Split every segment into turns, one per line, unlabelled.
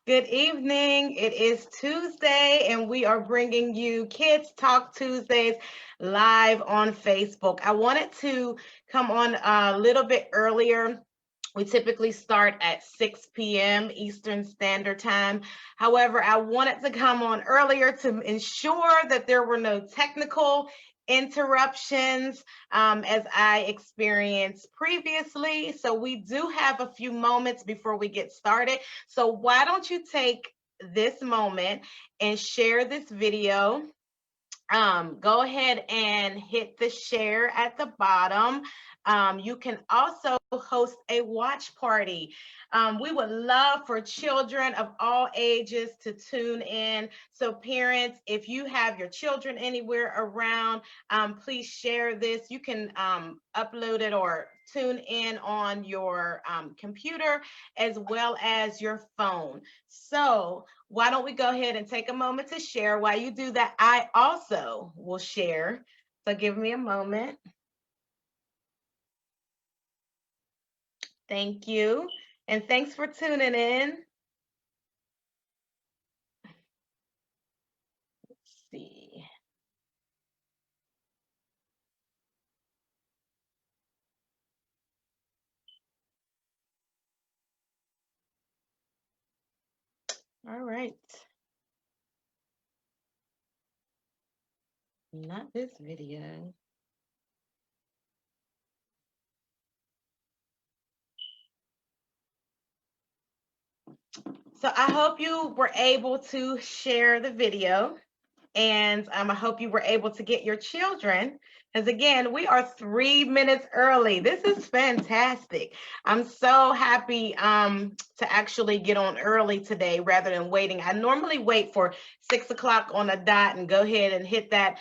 Good evening. It is Tuesday, and we are bringing you Kids Talk Tuesdays live on Facebook. I wanted to come on a little bit earlier. We typically start at 6 p.m. Eastern Standard Time. However, I wanted to come on earlier to ensure that there were no technical interruptions as I experienced previously. So we do have a few moments before we get started. So why don't you take this moment and share this video. Go ahead and hit the share at the bottom. You can also host a watch party. We would love for children of all ages to tune in. So parents, if you have your children anywhere around, please share this. You can upload it or tune in on your computer as well as your phone. So why don't we go ahead and take a moment to share? While you do that, I also will share. So give me a moment. Thank you. And thanks for tuning in. Let's see. All right. Not this video. So I hope you were able to share the video. And I hope you were able to get your children, because again, we are 3 minutes early. This is fantastic. I'm so happy to actually get on early today rather than waiting. I normally wait for 6 o'clock on the dot and go ahead and hit that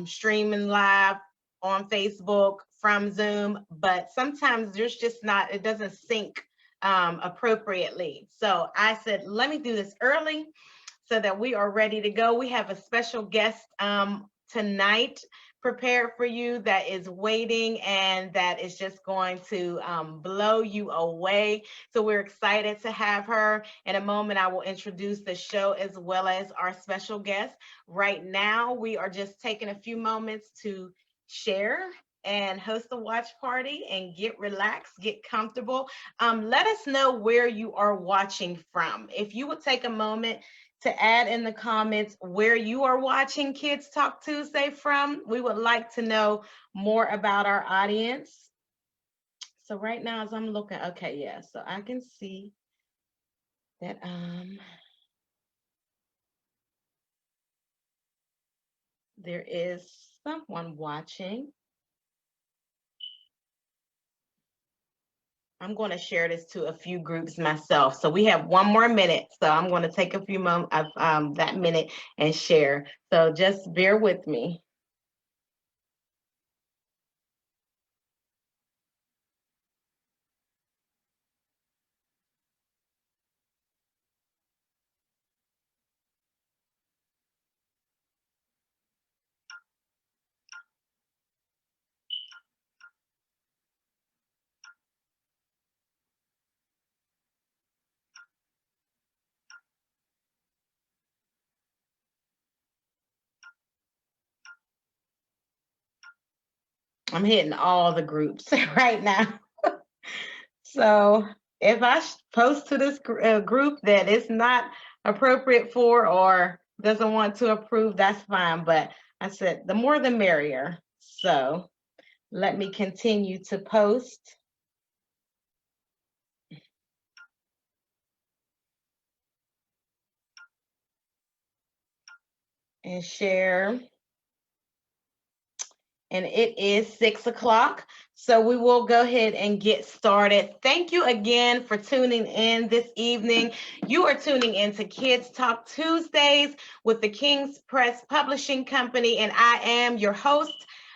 streaming live on Facebook from Zoom, but sometimes there's just not, it doesn't sync appropriately. So I said, let me do this early so that we are ready to go. We have a special guest tonight prepared for you that is waiting and that is just going to blow you away. So we're excited to have her. In a moment, I will introduce the show as well as our special guest. Right now, we are just taking a few moments to share and host a watch party and get relaxed, get comfortable. Let us know where you are watching from. If you would take a moment to add in the comments where you are watching Kids Talk Tuesday from. We would like to know more about our audience. So right now as I'm looking, okay, yeah, so I can see that there is someone watching. I'm going to share this to a few groups myself. So we have 1 more minute. So I'm going to take a few moments of that minute and share. So just bear with me. I'm hitting all the groups right now. So if I post to this group that it's not appropriate for or doesn't want to approve, that's fine. But I said the more the merrier. So let me continue to post and share. And it is 6 o'clock. So we will go ahead and get started. Thank you again for tuning in this evening. You are tuning in to Kids Talk Tuesdays with the King's Press Publishing Company, and I am your host,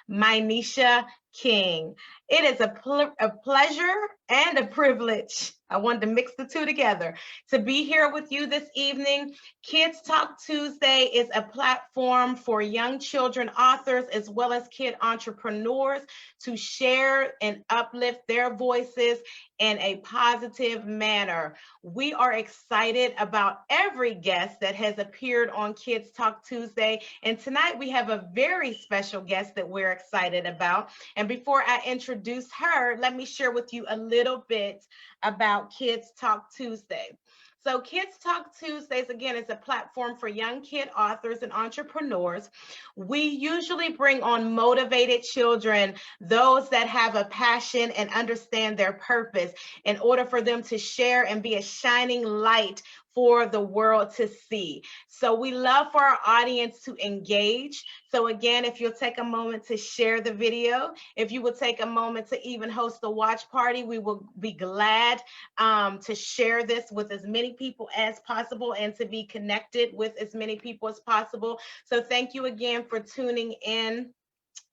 Mynisha King. It is a pleasure and a privilege. I wanted to mix the two together to be here with you this evening. Kids Talk Tuesday is a platform for young children authors as well as kid entrepreneurs to share and uplift their voices in a positive manner. We are excited about every guest that has appeared on Kids Talk Tuesday. And tonight we have a very special guest that we're excited about. And before I introduce her, let me share with you a little bit about Kids Talk Tuesday. So Kids Talk Tuesdays, again, is a platform for young kid authors and entrepreneurs. We usually bring on motivated children, those that have a passion and understand their purpose, in order for them to share and be a shining light for the world to see. So we love for our audience to engage. So again, if you'll take a moment to share the video, if you would take a moment to even host a watch party, we will be glad to share this with as many people as possible and to be connected with as many people as possible. So thank you again for tuning in.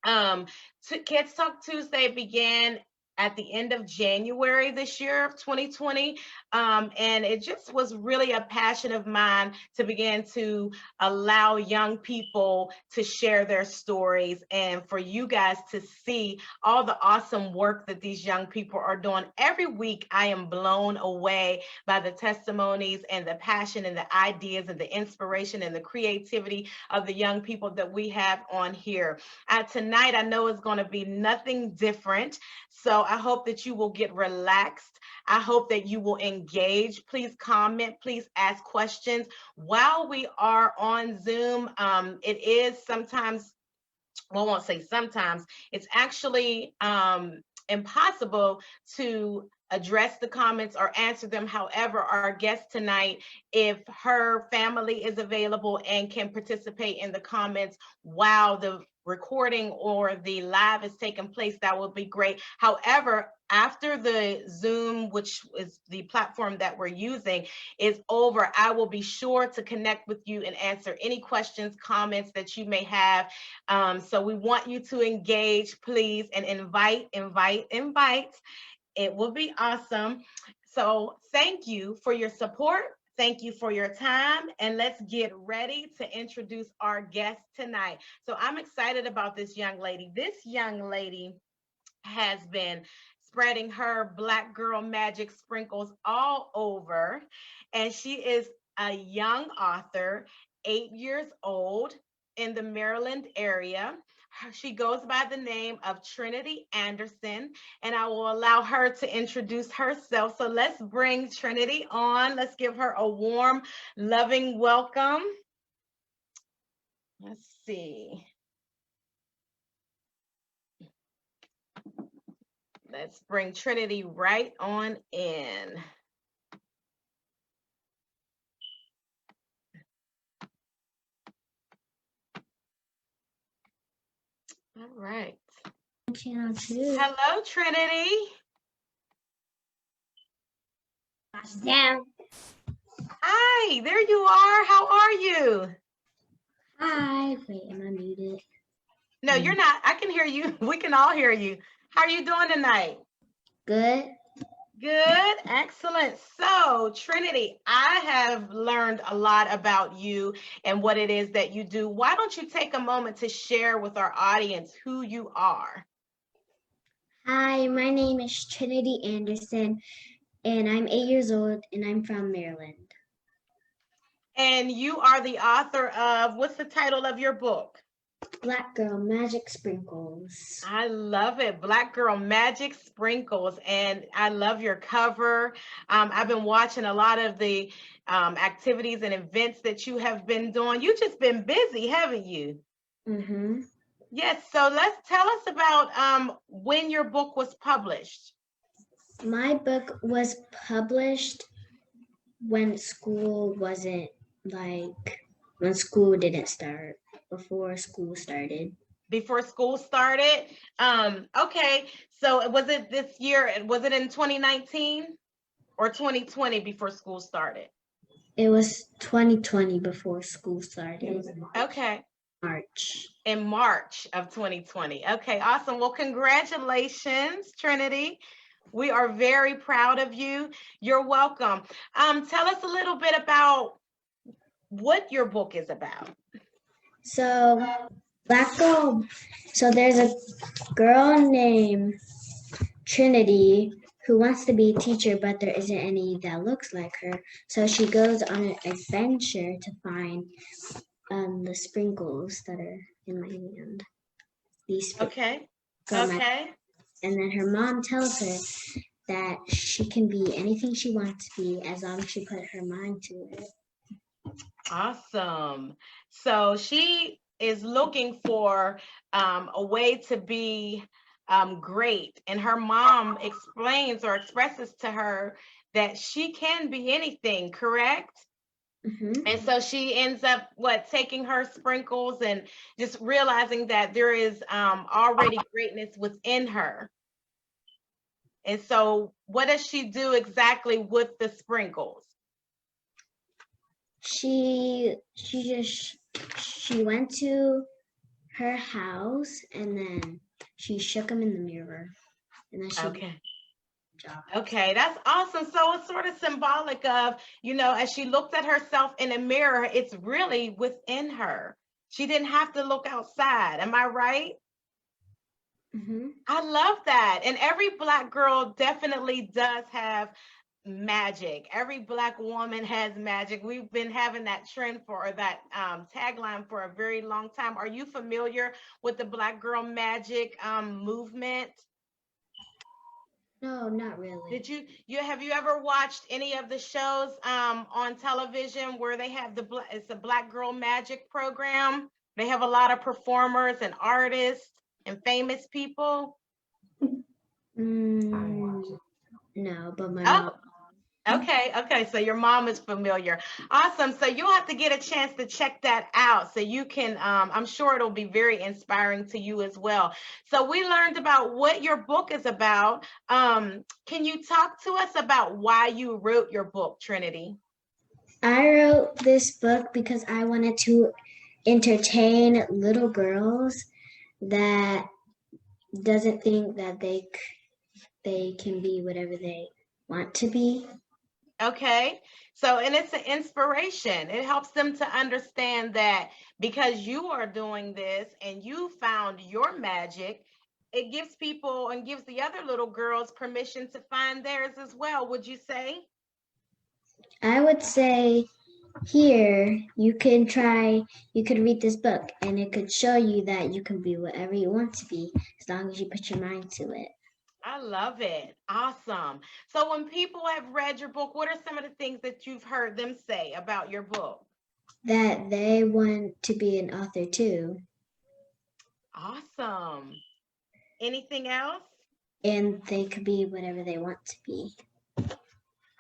Kids Talk Tuesday began at the end of January this year of 2020. And it just was really a passion of mine to begin to allow young people to share their stories and for you guys to see all the awesome work that these young people are doing. Every week, I am blown away by the testimonies and the passion and the ideas and the inspiration and the creativity of the young people that we have on here. Tonight, I know it's going to be nothing different. So I hope that you will get relaxed. I hope that you will engage. Please comment, please ask questions. While we are on Zoom, it is sometimes, well, I won't say sometimes, it's actually impossible to address the comments or answer them. However, our guest tonight, if her family is available and can participate in the comments while the recording or the live is taking place, that would be great. However, after the Zoom, which is the platform that we're using, is over, I will be sure to connect with you and answer any questions, comments that you may have. So we want you to engage, please, and invite. It will be awesome. So thank you for your support. Thank you for your time. And let's get ready to introduce our guest tonight. So I'm excited about this young lady. This young lady has been spreading her Black girl magic sprinkles all over. And she is a young author, 8 years old, in the Maryland area. She goes by the name of Trinity Anderson, and I will allow her to introduce herself. So let's bring Trinity on. Let's give her a warm, loving welcome. Let's see. Let's bring Trinity right on in. All right. Hello, Trinity.
Down.
Hi, there you are. How are you?
Hi. Wait, am I muted?
No, you're not. I can hear you. We can all hear you. How are you doing tonight?
Good.
Good, excellent. So, Trinity, I have learned a lot about you and what it is that you do. Why don't you take a moment to share with our audience who you are?
Hi, my name is Trinity Anderson, and I'm 8 years old, and I'm from Maryland.
And you are the author of, what's the title of your book?
Black Girl Magic Sprinkles.
I love it. Black Girl Magic Sprinkles. And I love your cover. I've been watching a lot of the activities and events that you have been doing. You've just been busy, haven't you?
Mm-hmm.
Yes. So let's tell us about when your book was published.
My book was published when school wasn't when school didn't start, before school started.
Before school started? Okay. So was it this year? Was it in 2019 or 2020 before school started?
It was 2020 before school started.
Okay.
March.
In March of 2020. Okay, awesome. Well, congratulations, Trinity. We are very proud of you. You're welcome. Tell us a little bit about what your book is about.
So, there's a girl named Trinity who wants to be a teacher, but there isn't any that looks like her. So she goes on an adventure to find the sprinkles that are in my hand.
Okay.
And then her mom tells her that she can be anything she wants to be as long as she put her mind to it.
Awesome. So she is looking for a way to be great. And her mom explains or expresses to her that she can be anything, correct? And so she ends up taking her sprinkles and just realizing that there is already greatness within her. And so what does she do exactly with the sprinkles?
She went to her house and then she shook them in the mirror. And then she
Okay, that's awesome. So it's sort of symbolic of, as she looked at herself in a mirror, it's really within her. She didn't have to look outside. Am I right? I love that. And every Black girl definitely does have magic. Every Black woman has magic. We've been having that trend or that tagline for a very long time. Are you familiar with the Black girl magic movement?
No, not really.
Have you ever watched any of the shows on television where they have it's a Black Girl Magic program? They have a lot of performers and artists and famous people.
No, but my mom.
Okay. So your mom is familiar. Awesome. So you'll have to get a chance to check that out so you can, I'm sure it'll be very inspiring to you as well. So we learned about what your book is about. Can you talk to us about why you wrote your book, Trinity?
I wrote this book because I wanted to entertain little girls that doesn't think that they can be whatever they want to be.
Okay. So, and it's an inspiration. It helps them to understand that because you are doing this and you found your magic, it gives people and gives the other little girls permission to find theirs as well. Would you say?
I would say here you could read this book and it could show you that you can be whatever you want to be as long as you put your mind to it.
I love it. Awesome. So when people have read your book, what are some of the things that you've heard them say about your book?
That they want to be an author too.
Awesome. Anything else?
And they could be whatever they want to be.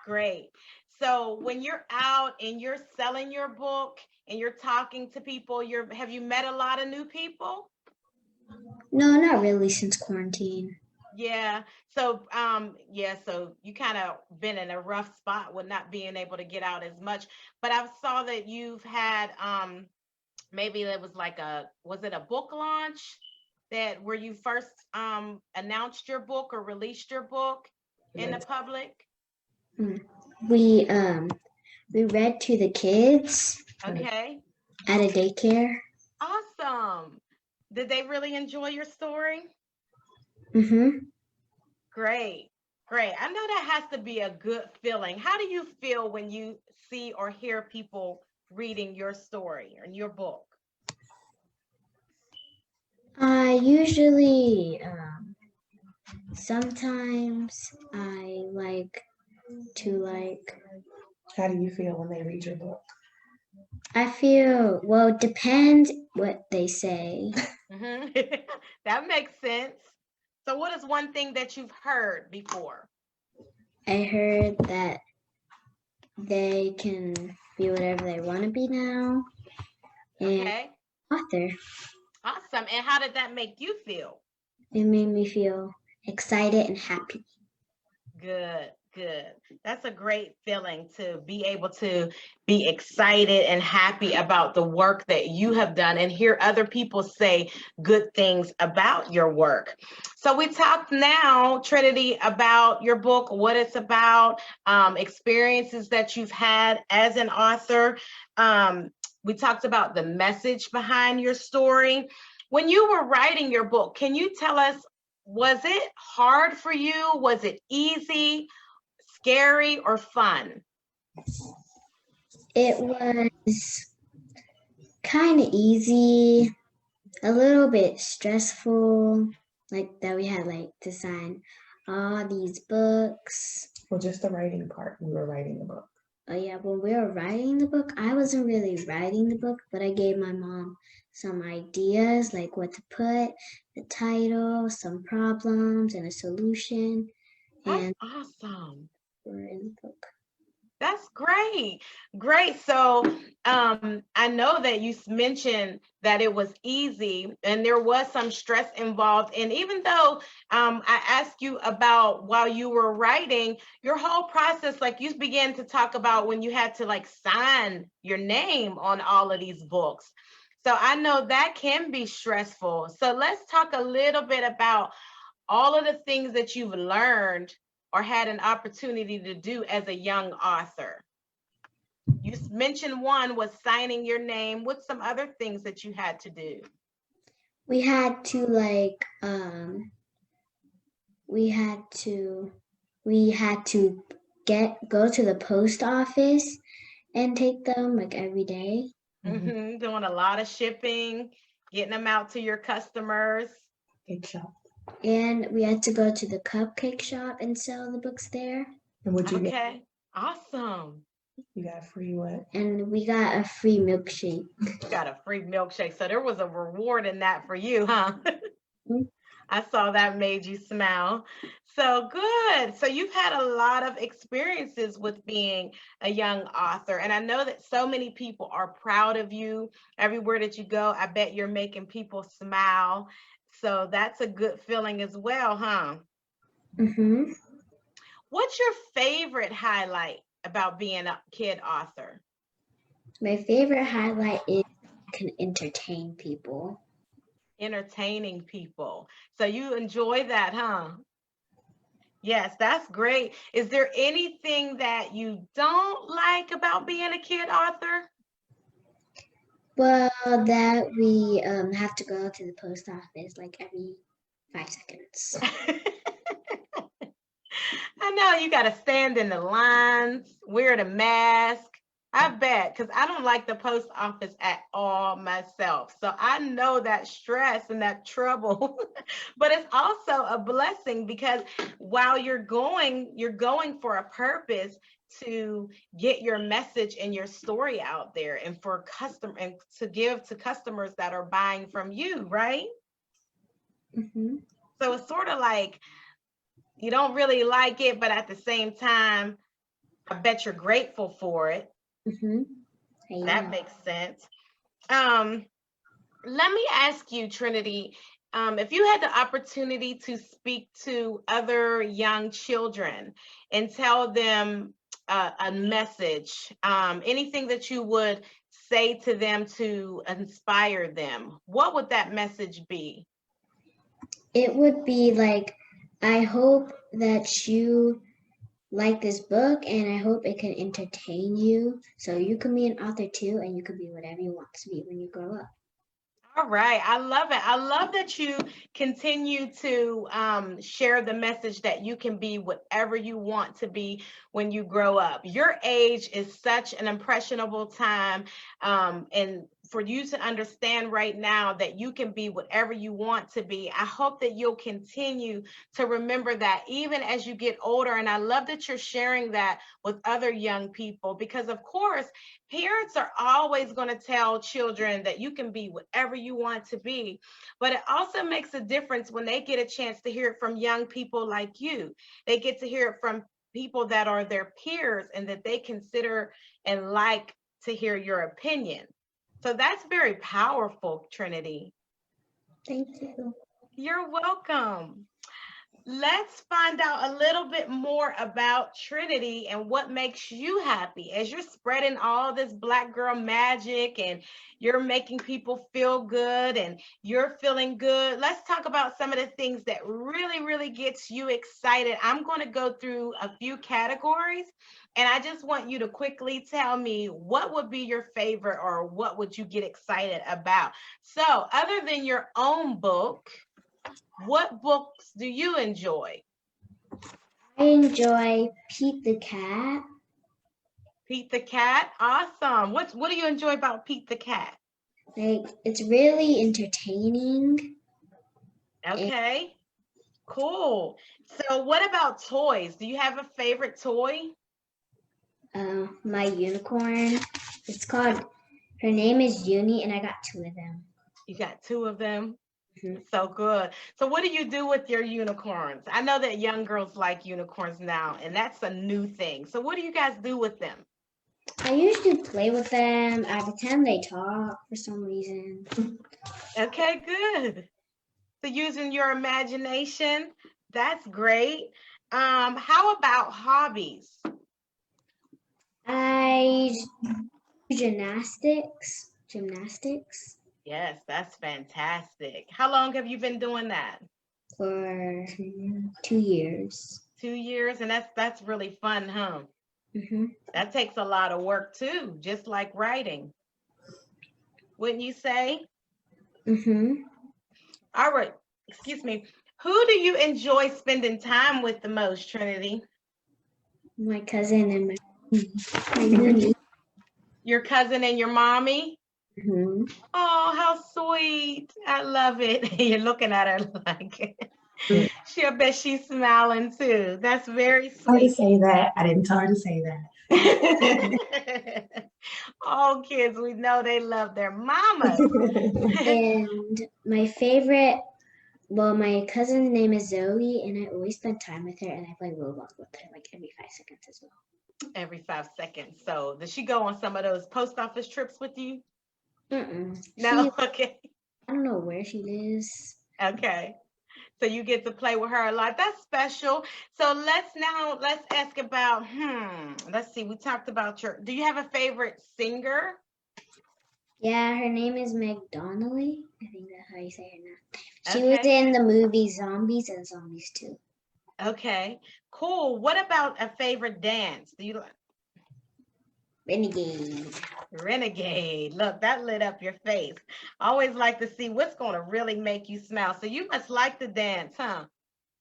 Great. So when you're out and you're selling your book and you're talking to people, have you met a lot of new people?
No, not really since quarantine.
Yeah. So so you kind of been in a rough spot with not being able to get out as much. But I saw that you've had maybe it was was it a book launch where you first announced your book or released your book in the public?
We read to the kids.
Okay.
At a daycare.
Awesome. Did they really enjoy your story? Great. I know that has to be a good feeling. How do you feel when you see or hear people reading your story and your book?
I usually, sometimes I like to
How do you feel when they read your book?
I feel, well, it depends what they say.
That makes sense. So what is one thing that you've heard before?
I heard that they can be whatever they want to be now. And author.
Awesome. And how did that make you feel?
It made me feel excited and happy.
Good. That's a great feeling to be able to be excited and happy about the work that you have done and hear other people say good things about your work. So we talked now, Trinity, about your book, what it's about, experiences that you've had as an author. We talked about the message behind your story. When you were writing your book, can you tell us Was it hard for you? Was it easy, scary, or fun?
It was kind of easy, a little bit stressful, like that we had like to sign all these books.
Well, just the writing part. We were writing the book.
Oh yeah, when we were writing the book, I wasn't really writing the book, but I gave my mom some ideas, like what to put, the title, some problems, and a solution.
That's
And
awesome.
we're in the book.
That's great. Great. So I know that you mentioned that it was easy and there was some stress involved. And even though I asked you about while you were writing, your whole process, like you began to talk about when you had to like sign your name on all of these books. So I know that can be stressful. So let's talk a little bit about all of the things that you've learned or had an opportunity to do as a young author. You mentioned one was signing your name. What's some other things that you had to do?
We had to like we had to go to the post office and take them like every day.
Doing a lot of shipping, getting them out to your customers.
Cake shop.
And we had to go to the cupcake shop and sell the books there.
And what'd you get?
Okay, awesome.
You got free what?
And we got a free milkshake.
You got a free milkshake. So there was a reward in that for you, huh?
Mhm.
I saw that made you smile. So good. So you've had a lot of experiences with being a young author. And I know that so many people are proud of you. Everywhere that you go, I bet you're making people smile. So that's a good feeling as well, huh?
Mm-hmm.
What's your favorite highlight about being a kid author?
My favorite highlight is I can entertain people.
Entertaining people. So you enjoy that, huh? Yes, that's great. Is there anything that you don't like about being a kid author?
Well, that we have to go to the post office like every 5 seconds.
I know you got to stand in the lines, wear the mask. I bet, because I don't like the post office at all myself. So I know that stress and that trouble, but it's also a blessing because while you're going for a purpose to get your message and your story out there and for and to give to customers that are buying from you, right?
Mm-hmm.
So it's sort of like you don't really like it, but at the same time, I bet you're grateful for it.
Mm-hmm.
That makes sense. Let me ask you, Trinity, if you had the opportunity to speak to other young children and tell them a message, anything that you would say to them to inspire them, what would that message be?
It would be like, I hope that you like this book and I hope it can entertain you so you can be an author too and you can be whatever you want to be when you grow up.
All right. I love it. I love that you continue to share the message that you can be whatever you want to be when you grow up. Your age is such an impressionable time. And for you to understand right now that you can be whatever you want to be, I hope that you'll continue to remember that even as you get older. And I love that you're sharing that with other young people because, of course, parents are always going to tell children that you can be whatever you want to be, but it also makes a difference when they get a chance to hear it from young people like you. They get to hear it from people that are their peers and that they consider and like to hear your opinion. So that's very powerful, Trinity.
Thank you.
You're welcome. Let's find out a little bit more about Trinity and what makes you happy as you're spreading all this Black girl magic and you're making people feel good and you're feeling good. Let's talk about some of the things that really, really gets you excited. I'm going to go through a few categories and I just want you to quickly tell me what would be your favorite or what would you get excited about. So other than your own book, What books do you enjoy?
I enjoy Pete the Cat.
Pete the Cat, awesome. What do you enjoy about Pete the Cat?
Like, it's really entertaining.
Okay, cool. So what about toys? Do you have a favorite toy?
My unicorn. It's called, her name is Uni, and I got 2 of them.
You got 2 of them.
Mhm.
So good. So what do you do with your unicorns? I know that young girls like unicorns now, and that's a new thing. So what do you guys do with them?
I usually play with them. I pretend they talk for some reason.
Okay, good. So using your imagination, that's great. How about hobbies?
I do gymnastics
Yes, that's fantastic. How long have you been doing that?
for 2 years.
2 years, and that's really fun, huh?
Mm-hmm.
That takes a lot of work too, just like writing. Wouldn't you say?
Mm-hmm.
All right, excuse me. Who do you enjoy spending time with the most, Trinity?
My cousin and my uni.
Your cousin and your mommy?
Mm-hmm.
Oh, how sweet. I love it. You're looking at her like she'll bet she's smiling too. That's very
Hard to
sweet.
say that. I didn't tell her to say that.
All kids, we know they love their mamas.
And my favorite, well, my cousin's name is Zoe, and I always spend time with her, and I play Roblox with her like every 5 seconds as well.
Every 5 seconds. So does she go on some of those post office trips with you? No? Okay.
I don't know where she lives.
Okay. So you get to play with her a lot. That's special. So let's ask about, let's see, we talked about do you have a favorite singer?
Yeah, her name is Meg Donnelly. I think that's how you say her name. She was
Okay.
in the movie Zombies and Zombies 2.
Okay, cool. What about a favorite dance? Do you like
Renegade.
Renegade? Look, that lit up your face. I always like to see what's going to really make you smile. So you must like to dance, huh?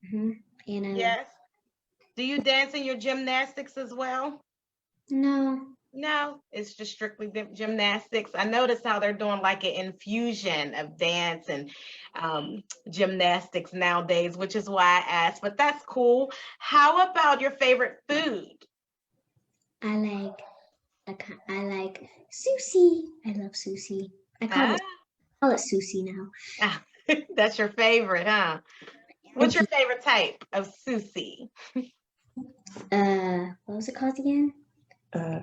Mm-hmm. And
Yes. Do you dance in your gymnastics as well?
no.
No, it's just strictly gymnastics. I notice how they're doing like an infusion of dance and gymnastics nowadays, which is why I asked, but that's cool. How about your favorite food?
I like sushi. I love sushi. I call it sushi now.
Ah, that's your favorite, huh? What's your favorite type of sushi?
What was it called again?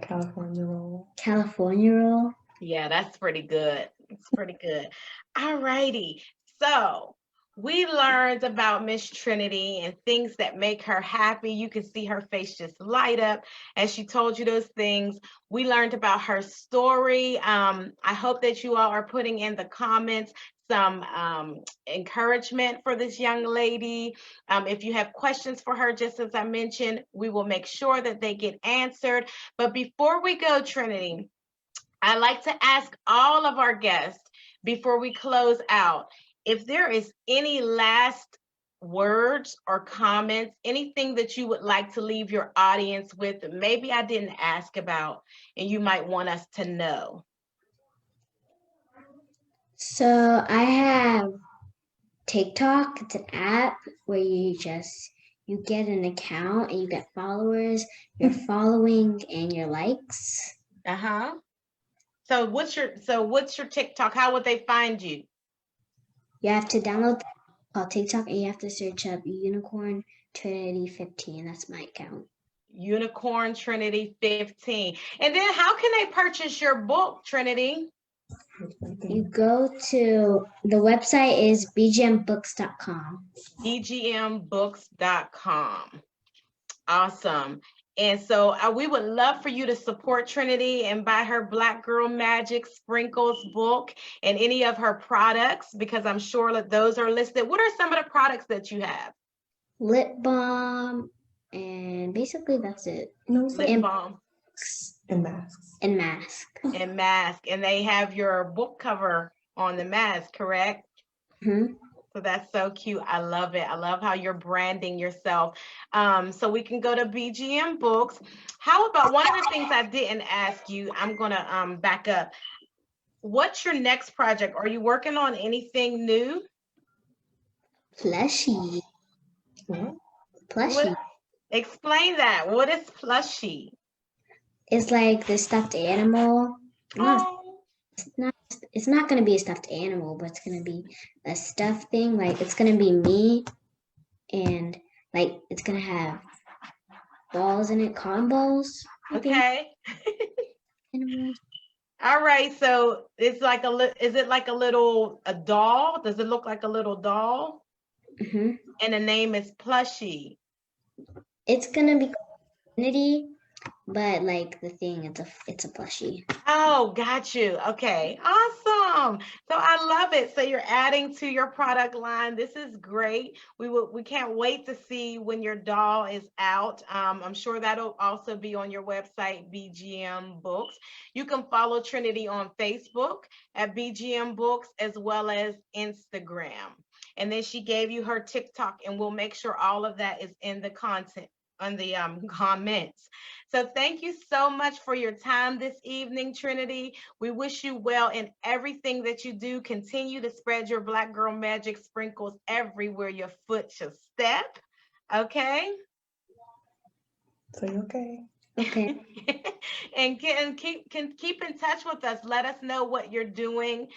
California roll.
California roll.
Yeah, that's pretty good. It's pretty good. All righty. So we learned about Miss Trinity and things that make her happy. You can see her face just light up as she told you those things. We learned about her story. I hope that you all are putting in the comments some encouragement for this young lady. If you have questions for her, just as I mentioned, we will make sure that they get answered. But before we go, Trinity, I like to ask all of our guests before we close out, if there is any last words or comments, anything that you would like to leave your audience with that maybe I didn't ask about and you might want us to know.
So I have TikTok. It's an app where you get an account and you get followers, your following and your likes.
Uh-huh. So what's your TikTok? How would they find you?
You have to download called TikTok and you have to search up Unicorn Trinity 15. That's my account.
Unicorn Trinity 15. And then how can they purchase your book, Trinity?
You go to the website is bgmbooks.com.
bgmbooks.com. Awesome. And so we would love for you to support Trinity and buy her Black Girl Magic Sprinkles book and any of her products, because I'm sure that those are listed. What are some of the products that you have?
Lip balm, and basically that's it.
Lip balm.
And masks.
And mask.
And mask. And they have your book cover on the mask, correct?
Mm-hmm.
So that's so cute. I love it. I love how you're branding yourself. So we can go to BGM Books. How about one of the things I didn't ask you? I'm gonna back up. What's your next project? Are you working on anything new?
Plushie.
Mhm.
Plushie.
Explain that. What is Plushie?
It's like the stuffed animal. No,
Oh,
it's not gonna be a stuffed animal, but it's gonna be a stuffed thing. Like it's gonna be me, and like it's gonna have balls in it, cotton balls. I think
okay.
animals.
All right. So it's like is it like a doll? Does it look like a little doll?
Hmm.
And the name is Plushie.
It's gonna be Trinity, but like the thing, it's a plushie.
Oh, got you. Okay, awesome. So I love it. So you're adding to your product line. This is great. We can't wait to see when your doll is out. I'm sure that'll also be on your website, BGM Books. You can follow Trinity on Facebook at BGM Books as well as Instagram. And then she gave you her TikTok, and we'll make sure all of that is in the content on the comments. So thank you so much for your time this evening, Trinity. We wish you well in everything that you do. Continue to spread your Black Girl Magic sprinkles everywhere your foot should step. Okay?
So you okay?
Okay.
And keep in touch with us. Let us know what you're doing.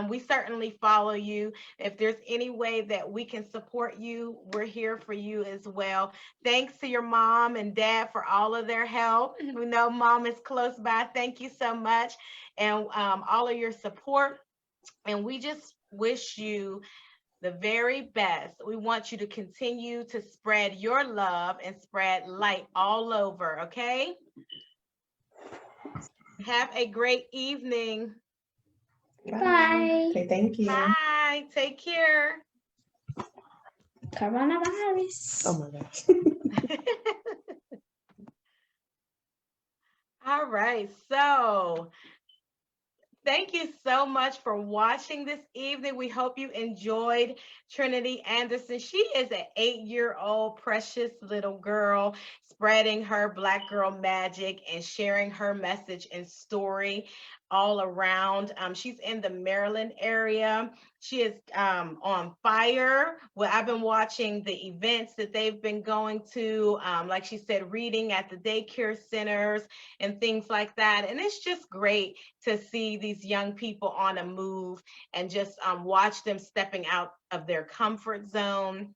We certainly follow you. If there's any way that we can support you, we're here for you as well. Thanks to your mom and dad for all of their help. We know mom is close by. Thank you so much, and all of your support. And we just wish you the very best. We want you to continue to spread your love and spread light all over, okay? Have a great evening.
Bye.
Say thank you.
Bye. Take care.
Coronavirus.
Oh my gosh.
All right. So thank you so much for watching this evening. We hope you enjoyed Trinity Anderson. She is an 8-year-old precious little girl spreading her Black girl magic and sharing her message and story all around. She's in the Maryland area. She is on fire. Well, I've been watching the events that they've been going to, like she said, reading at the daycare centers and things like that. And it's just great to see these young people on a move and just watch them stepping out of their comfort zone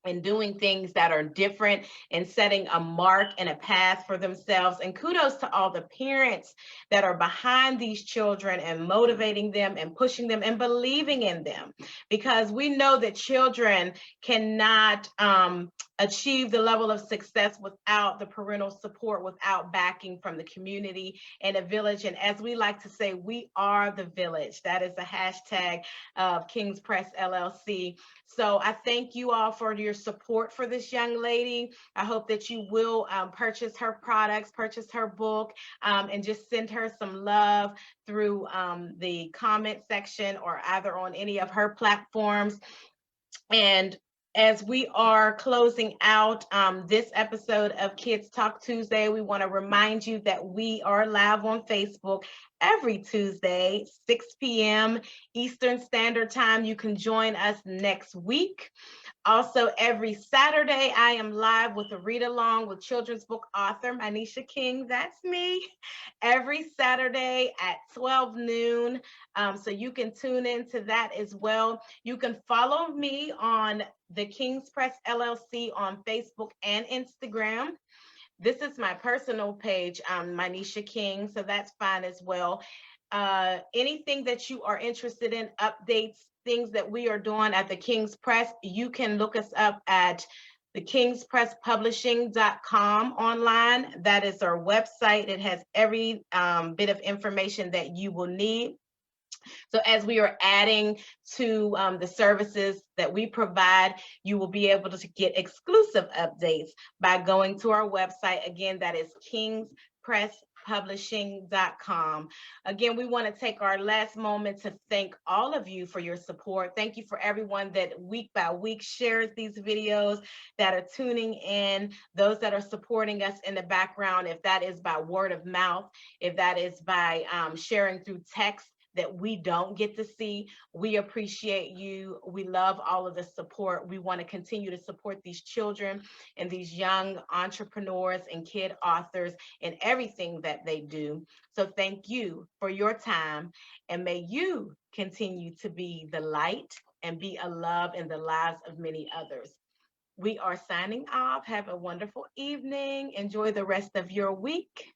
and doing things that are different and setting a mark and a path for themselves. And kudos to all the parents that are behind these children and motivating them and pushing them and believing in them, because we know that children cannot achieve the level of success without the parental support, without backing from the community and a village. And as we like to say, we are the village. That is the hashtag of King's Press LLC. So I thank you all for your support for this young lady. I hope that you will purchase her products, purchase her book, and just send her some love through the comment section or either on any of her platforms. And as we are closing out this episode of Kids Talk Tuesday, we want to remind you that we are live on Facebook every Tuesday, 6 p.m. Eastern Standard Time. You can join us next week. Also, every Saturday, I am live with a read along with children's book author Manisha King. That's me. Every Saturday at 12 noon. So you can tune into that as well. You can follow me on the King's Press LLC on Facebook and Instagram. This is my personal page, Manisha King, so that's fine as well. Anything that you are interested in, updates, things that we are doing at the King's Press, you can look us up at thekingspresspublishing.com online. That is our website. It has every bit of information that you will need. So as we are adding to the services that we provide, you will be able to get exclusive updates by going to our website. Again, that is publishing.com. Again, we want to take our last moment to thank all of you for your support. Thank you for everyone that week by week shares these videos, that are tuning in, those that are supporting us in the background, if that is by word of mouth, if that is by sharing through text that we don't get to see. We appreciate you. We love all of the support. We want to continue to support these children and these young entrepreneurs and kid authors in everything that they do. So thank you for your time, and may you continue to be the light and be a love in the lives of many others. We are signing off. Have a wonderful evening. Enjoy the rest of your week.